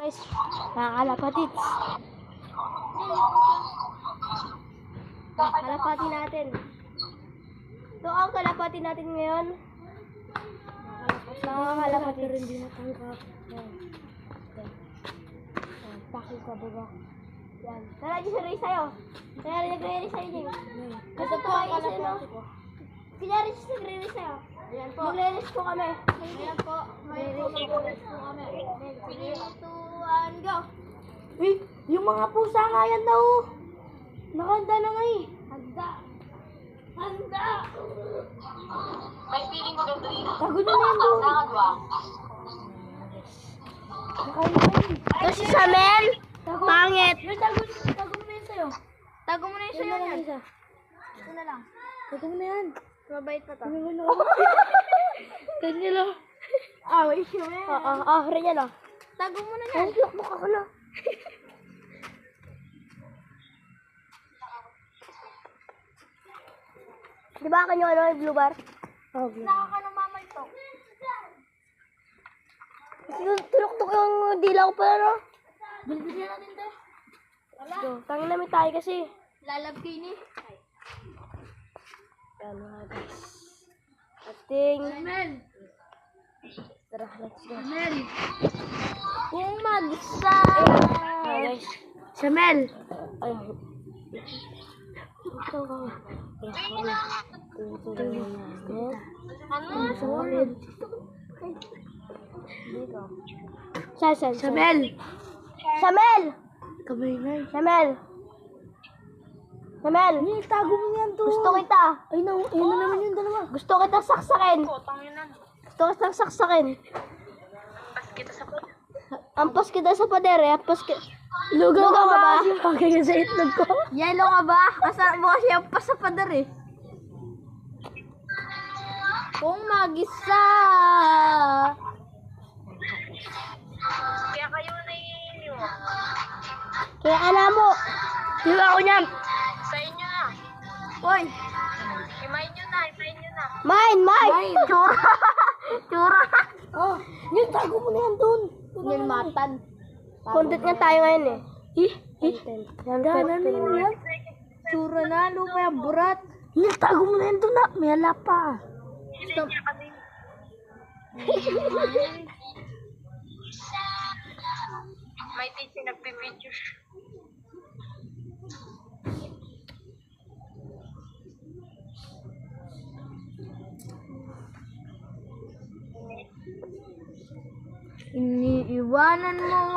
Guys, mga kalapatits. Kalapati natin. Ito ang kalapati natin ngayon. Mga kalapati rin din natanggap. Yan. Pakil ka baga. Yan. Tara, di sa race sa'yo. Kaya rin nagre-race sa'yo, Jing. Ito po ang kalapati ko. Kaya rin siya nagre-race sa'yo. Ayan po. Magre-race po kami. Ayan po. Magre-race po kami. 3, 2, 1, go! Eh, yung mga pusa nga yan daw. Nakahanda na nga eh. Handa! Handa! May feeling ko ganito dito. Tago nyo na yan doon. Nakakadwa. Ito si Samel! Pangit! Tago mo na yan sa'yo. Tago mo na yung sayo yan. Isa. Ito na lang. Tago mo na yan. Mabait pa to. Kanya lang. Ah, wait siya yan. Rin yan oh. Tago mo na yan. Ay, look mo ka na. Di ba kanyo ano yung blue bar? Oh, good. Nakakanumamay to. Tulok-tok yung dila ko pala no? Bilbilyan natin to. So, tangin namin tayo kasi. Lalab kayo ni. Yan mga guys. Ating... Mel. Tara, let's go. Mel. Kung mag-isa. Mga guys. Samel. Ay. Ito ka. Sasan. Samel. Samel! Kamay na eh. Samel! Samel! Ay, tago mo yan to. Gusto kita. Ay, ayun na naman yung dalawa. Gusto kita saksakin. Gusto kita saksakin. Pas kita sa pod. Ampas kita sa pader eh. Ampas kita. Lugaw Lugaw ka ba? Kaya sa itlog ko. Yellow ka ba? Asa mo kasi ampas sa pader eh. Kung mag-isa. Kaya kayo na iniiwan. Kaya ana mo. Diba ako niyan? Sa inyo na. Oy. Imayin nyo na. Imayin nyo na. Mine! Tsura! Tsura! Oh, yun, tago mo na yan doon. Yan matan. Content nga tayo ngayon eh. Yan, na yun yan. Tsura na, lupa yung burat. Yan, tago mo na yan doon na. May ala pa. Stop. Niya kasi. May teacher nagpipicture. Iniiwanan mo